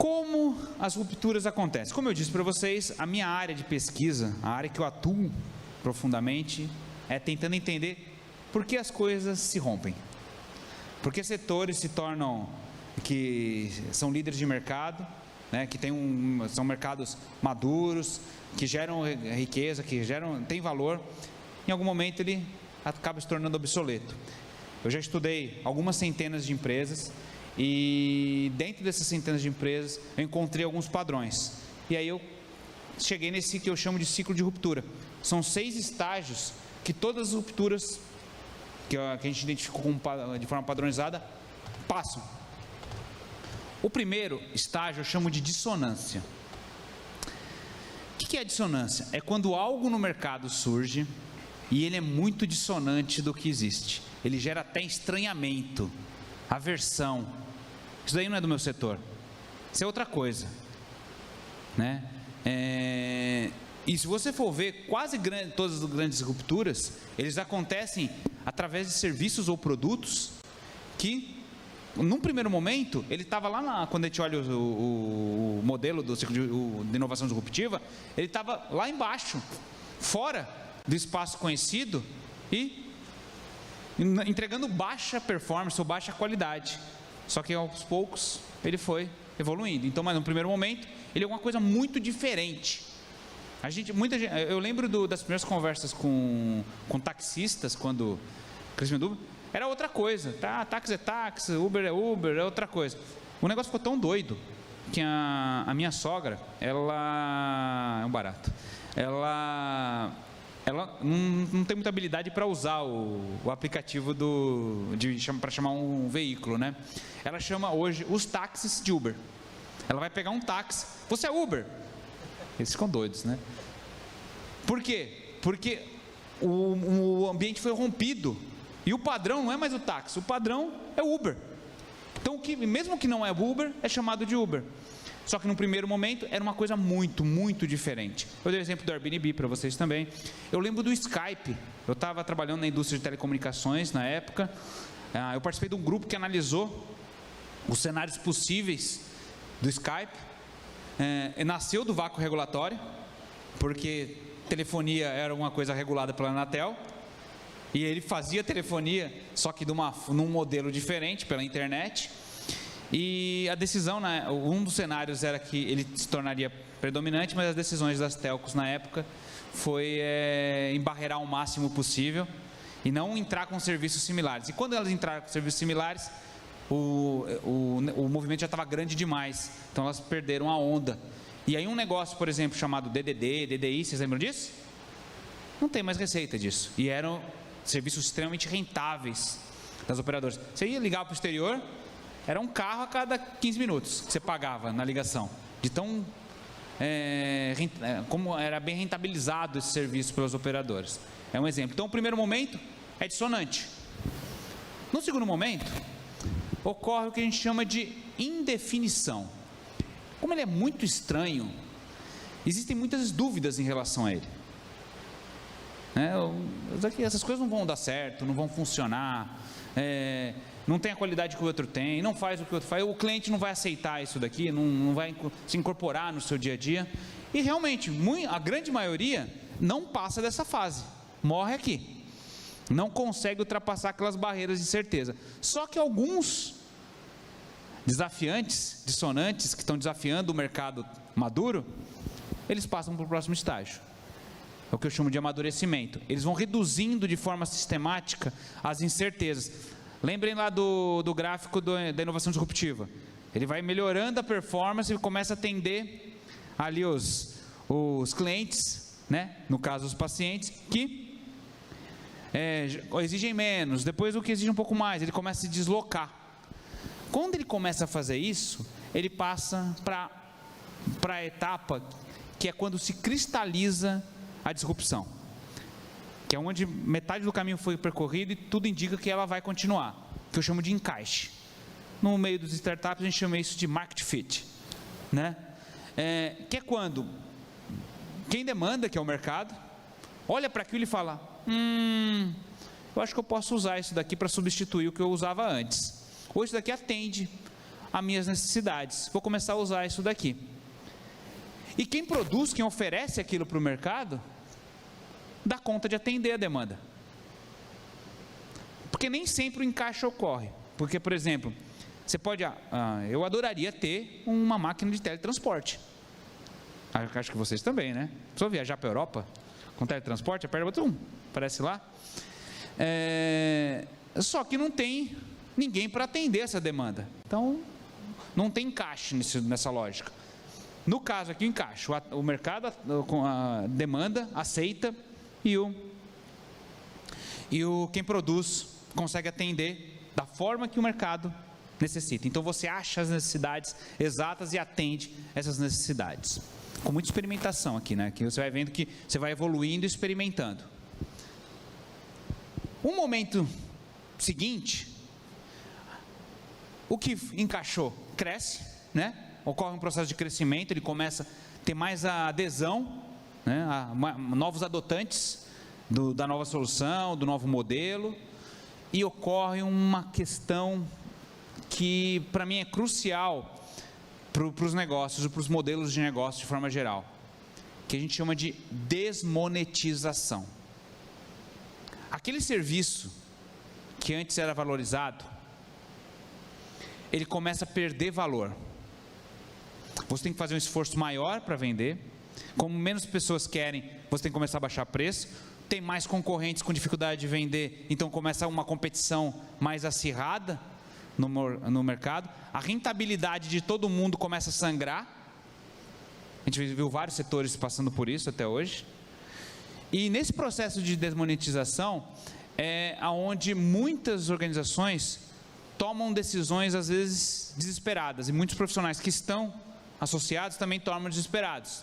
Como as rupturas acontecem? Como eu disse para vocês, a minha área de pesquisa, a área que eu atuo profundamente, é tentando entender por que as coisas se rompem. Por que setores se tornam, que são líderes de mercado, né, que são mercados maduros, que geram riqueza, tem valor, em algum momento ele acaba se tornando obsoleto. Eu já estudei algumas centenas de empresas, e dentro dessas centenas de empresas eu encontrei alguns padrões, e aí eu cheguei nesse que eu chamo de ciclo de ruptura. São 6 estágios que todas as rupturas que a gente identificou de forma padronizada passam. O primeiro estágio eu chamo de dissonância. O que é dissonância? É quando algo no mercado surge e ele é muito dissonante do que existe. Ele gera até estranhamento, aversão. Isso daí não é do meu setor. Isso é outra coisa, né? E se você for ver, todas as grandes rupturas, eles acontecem através de serviços ou produtos que, num primeiro momento, ele estava lá, quando a gente olha o modelo do ciclo de inovação disruptiva, ele estava lá embaixo, fora do espaço conhecido e entregando baixa performance ou baixa qualidade. Só que aos poucos ele foi evoluindo. Então, mas no primeiro momento, ele é uma coisa muito diferente. Eu lembro das primeiras conversas com taxistas, quando crescimento Uber, era outra coisa, tá? Táxi é táxi, Uber, é outra coisa. O negócio ficou tão doido que a minha sogra, ela é um barato, ela não tem muita habilidade para usar o aplicativo para chamar um veículo, né? Ela chama hoje os táxis de Uber. Ela vai pegar um táxi, você é Uber? Eles ficam doidos, né? Por quê? Porque o ambiente foi rompido e o padrão não é mais o táxi, o padrão é o Uber. Então, mesmo que não é Uber, é chamado de Uber. Só que no primeiro momento era uma coisa muito, muito diferente. Eu dei o exemplo do Airbnb para vocês também. Eu lembro do Skype. Eu estava trabalhando na indústria de telecomunicações na época. Eu participei de um grupo que analisou os cenários possíveis do Skype. Nasceu do vácuo regulatório, porque telefonia era uma coisa regulada pela Anatel, e ele fazia telefonia, só que num modelo diferente, pela internet, e a decisão, um dos cenários era que ele se tornaria predominante, mas as decisões das telcos na época foi embarrear o máximo possível, e não entrar com serviços similares. E quando elas entraram com serviços similares, o movimento já estava grande demais, então elas perderam a onda. E aí um negócio, por exemplo, chamado DDD, DDI, vocês lembram disso? Não tem mais receita disso. E eram serviços extremamente rentáveis das operadoras. Você ia ligar para o exterior, era um carro a cada 15 minutos que você pagava na ligação. De tão como era bem rentabilizado esse serviço pelas operadoras. É um exemplo. Então o primeiro momento é dissonante. No segundo momento, ocorre o que a gente chama de indefinição. Como ele é muito estranho, existem muitas dúvidas em relação a ele. Essas coisas não vão dar certo, não vão funcionar, não tem a qualidade que o outro tem, não faz o que o outro faz, o cliente não vai aceitar isso daqui, não vai se incorporar no seu dia a dia. E realmente, a grande maioria não passa dessa fase, morre aqui, não consegue ultrapassar aquelas barreiras de certeza. Só que alguns desafiantes, dissonantes, que estão desafiando o mercado maduro, eles passam para o próximo estágio. É o que eu chamo de amadurecimento. Eles vão reduzindo de forma sistemática as incertezas. Lembrem lá do gráfico da inovação disruptiva. Ele vai melhorando a performance e começa a atender ali os clientes, né? No caso os pacientes, que exigem menos, depois o que exige um pouco mais, ele começa a se deslocar. Quando ele começa a fazer isso, ele passa para a etapa que é quando se cristaliza a disrupção, que é onde metade do caminho foi percorrido e tudo indica que ela vai continuar, que eu chamo de encaixe. No meio dos startups a gente chama isso de market fit, né? Que é quando quem demanda, que é o mercado, olha para aquilo e fala, eu acho que eu posso usar isso daqui para substituir o que eu usava antes, ou isso daqui atende as minhas necessidades, vou começar a usar isso daqui. E quem produz, quem oferece aquilo para o mercado, dá conta de atender a demanda. Porque nem sempre o encaixe ocorre. Porque, por exemplo, você pode, eu adoraria ter uma máquina de teletransporte. Acho que vocês também, né? Só viajar para a Europa com teletransporte, aperta o botão, aparece lá. Só que não tem ninguém para atender essa demanda. Então, não tem encaixe nessa lógica. No caso aqui, o encaixe. O mercado, com a demanda, aceita e quem produz consegue atender da forma que o mercado necessita. Então, você acha as necessidades exatas e atende essas necessidades. Com muita experimentação aqui, né? Que você vai vendo que você vai evoluindo e experimentando. Um momento seguinte, o que encaixou cresce, né? Ocorre um processo de crescimento, ele começa a ter mais a adesão, né? Novos adotantes da nova solução, do novo modelo, e ocorre uma questão que para mim é crucial para os negócios, para os modelos de negócio de forma geral, que a gente chama de desmonetização. Aquele serviço que antes era valorizado, ele começa a perder valor. Você tem que fazer um esforço maior para vender. Como menos pessoas querem, você tem que começar a baixar preço. Tem mais concorrentes com dificuldade de vender, então começa uma competição mais acirrada no mercado. A rentabilidade de todo mundo começa a sangrar. A gente viu vários setores passando por isso até hoje. E nesse processo de desmonetização é onde muitas organizações tomam decisões às vezes desesperadas, e muitos profissionais que estão associados também tomam desesperados.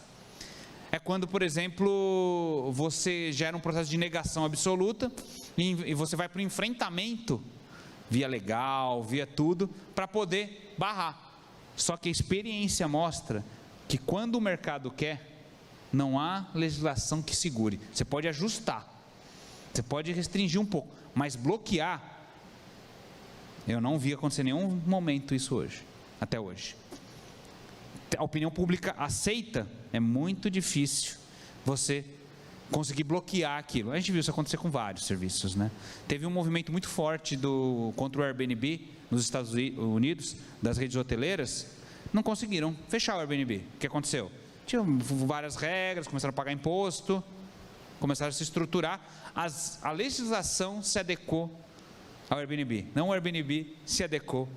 É quando, por exemplo, você gera um processo de negação absoluta e você vai para o enfrentamento via legal, via tudo, para poder barrar. Só que a experiência mostra que quando o mercado quer, não há legislação que segure. Você pode ajustar, você pode restringir um pouco, mas bloquear, eu não vi acontecer em nenhum momento isso hoje, até hoje. A opinião pública aceita, é muito difícil você conseguir bloquear aquilo. A gente viu isso acontecer com vários serviços, né? Teve um movimento muito forte contra o Airbnb nos Estados Unidos, das redes hoteleiras, não conseguiram fechar o Airbnb. O que aconteceu? Tinham várias regras, começaram a pagar imposto, começaram a se estruturar, a legislação se adequou ao Airbnb, não o Airbnb se adequou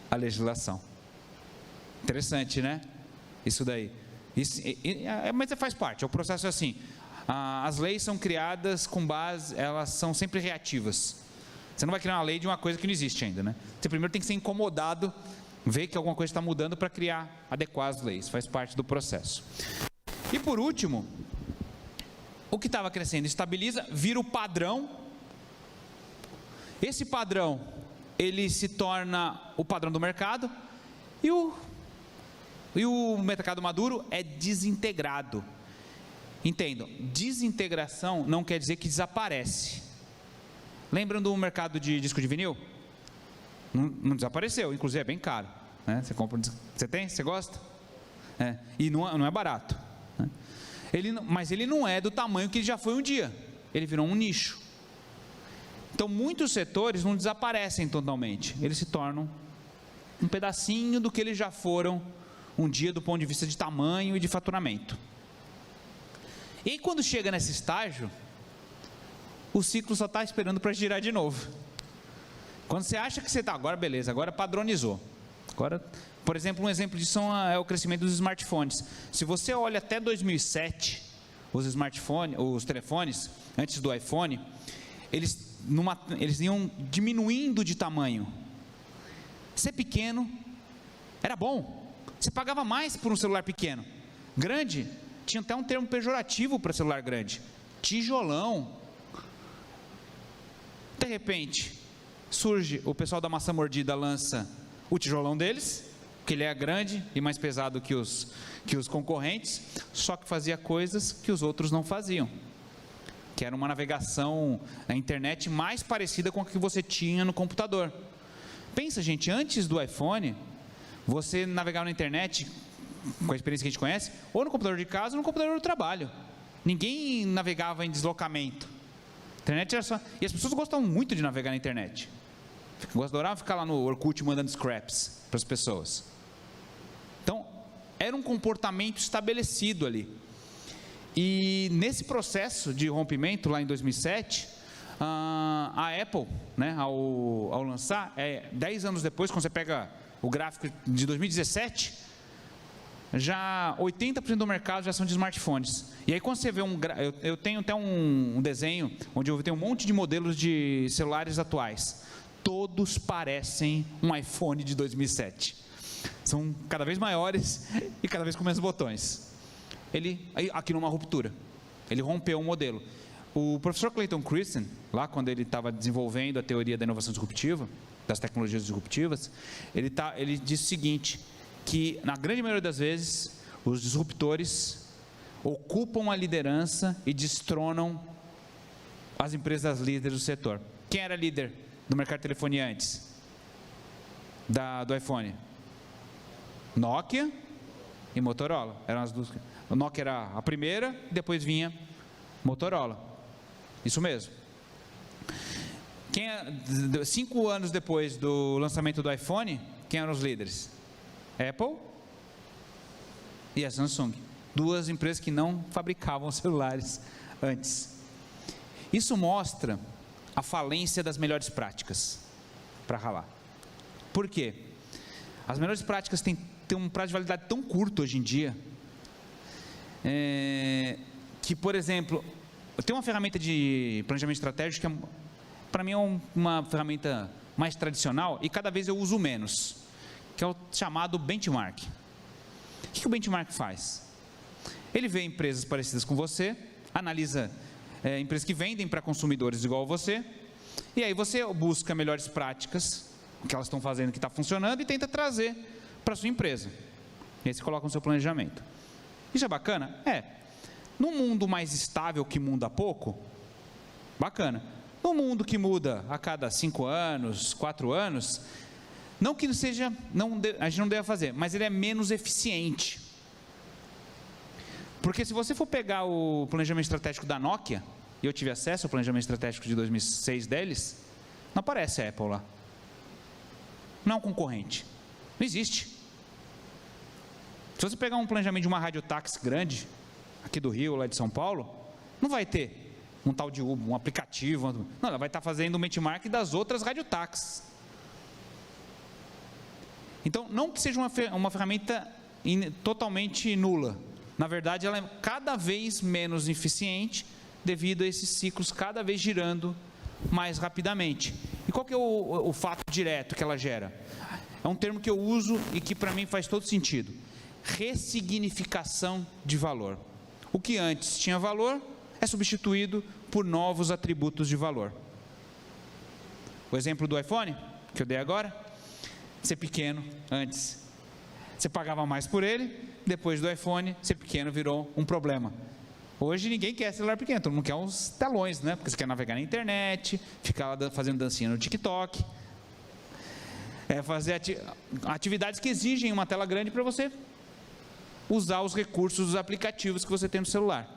à legislação. Interessante, né? Isso daí. Mas faz parte, o processo é assim. As leis são criadas com base, elas são sempre reativas. Você não vai criar uma lei de uma coisa que não existe ainda, né? Você primeiro tem que ser incomodado, ver que alguma coisa está mudando para adequar as leis, faz parte do processo. E por último, o que estava crescendo estabiliza, vira o padrão. Esse padrão, ele se torna o padrão do mercado, e o mercado maduro é desintegrado. Entendam, desintegração não quer dizer que desaparece. Lembram do mercado de disco de vinil? Não desapareceu, inclusive é bem caro, né? Você compra, você tem? Você gosta? E não é barato, né? Mas ele não é do tamanho que ele já foi um dia, ele virou um nicho. Então muitos setores não desaparecem totalmente, eles se tornam um pedacinho do que eles já foram um dia do ponto de vista de tamanho e de faturamento. E aí, quando chega nesse estágio, o ciclo só está esperando para girar de novo. Quando você acha que você está, agora beleza, agora padronizou. Agora, por exemplo, um exemplo disso é o crescimento dos smartphones. Se você olha até 2007, os telefones, antes do iPhone, eles iam diminuindo de tamanho. Ser pequeno era bom, você pagava mais por um celular pequeno. Grande, tinha até um termo pejorativo para celular grande, tijolão. De repente, surge o pessoal da maçã mordida, lança o tijolão deles, que ele é grande e mais pesado que os concorrentes, só que fazia coisas que os outros não faziam, que era uma navegação na internet mais parecida com a que você tinha no computador. Pensa, gente, antes do iPhone, você navegava na internet, com a experiência que a gente conhece, ou no computador de casa ou no computador do trabalho. Ninguém navegava em deslocamento. A internet era só... E as pessoas gostam muito de navegar na internet. Adoravam ficar lá no Orkut mandando scraps para as pessoas. Então, era um comportamento estabelecido ali. E nesse processo de rompimento, lá em 2007, a Apple, né, ao lançar, 10 anos depois, quando você pega o gráfico de 2017, já 80% do mercado já são de smartphones. E aí quando você vê eu tenho até um desenho, onde eu tenho um monte de modelos de celulares atuais. Todos parecem um iPhone de 2007. São cada vez maiores e cada vez com menos botões. Aqui numa ruptura, ele rompeu um modelo. O professor Clayton Christensen, lá quando ele estava desenvolvendo a teoria da inovação disruptiva, das tecnologias disruptivas, ele disse o seguinte, que na grande maioria das vezes, os disruptores ocupam a liderança e destronam as empresas líderes do setor. Quem era líder do mercado de telefonia antes do iPhone? Nokia e Motorola, eram as duas. O Nokia era a primeira, depois vinha Motorola. Isso mesmo. 5 anos depois do lançamento do iPhone, quem eram os líderes? Apple e a Samsung. Duas empresas que não fabricavam celulares antes. Isso mostra a falência das melhores práticas para ralar. Por quê? As melhores práticas têm um prazo de validade tão curto hoje em dia, que, por exemplo, eu tenho uma ferramenta de planejamento estratégico que para mim é uma ferramenta mais tradicional e cada vez eu uso menos, que é o chamado benchmark. O que o benchmark faz? Ele vê empresas parecidas com você, analisa empresas que vendem para consumidores igual a você, e aí você busca melhores práticas, o que elas estão fazendo que está funcionando, e tenta trazer para a sua empresa. E aí você coloca no seu planejamento. Isso é bacana? Num mundo mais estável que muda pouco, bacana. Num mundo que muda a cada 5 anos, 4 anos, não que seja, a gente não deve fazer, mas ele é menos eficiente. Porque se você for pegar o planejamento estratégico da Nokia, e eu tive acesso ao planejamento estratégico de 2006 deles, não aparece a Apple lá. Não é um concorrente. Não existe. Se você pegar um planejamento de uma radiotáxi grande, aqui do Rio, lá de São Paulo, não vai ter um tal de Uber, um aplicativo. Não, ela vai estar fazendo um benchmark das outras radiotáxis. Então, não que seja uma ferramenta totalmente nula. Na verdade, ela é cada vez menos eficiente devido a esses ciclos cada vez girando mais rapidamente. E qual que é o fato direto que ela gera? É um termo que eu uso e que para mim faz todo sentido. Ressignificação de valor. O que antes tinha valor é substituído por novos atributos de valor. O exemplo do iPhone, que eu dei agora, ser pequeno antes. Você pagava mais por ele, depois do iPhone, ser pequeno virou um problema. Hoje ninguém quer celular pequeno, todo mundo quer uns telões, né? Porque você quer navegar na internet, ficar lá fazendo dancinha no TikTok, fazer atividades que exigem uma tela grande para você usar os recursos dos aplicativos que você tem no celular.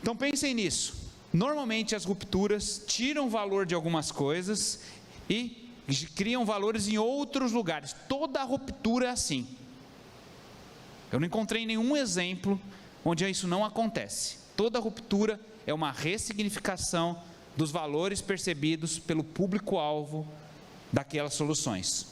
Então pensem nisso. Normalmente as rupturas tiram valor de algumas coisas e criam valores em outros lugares. Toda ruptura é assim. Eu não encontrei nenhum exemplo onde isso não acontece. Toda ruptura é uma ressignificação dos valores percebidos pelo público-alvo daquelas soluções.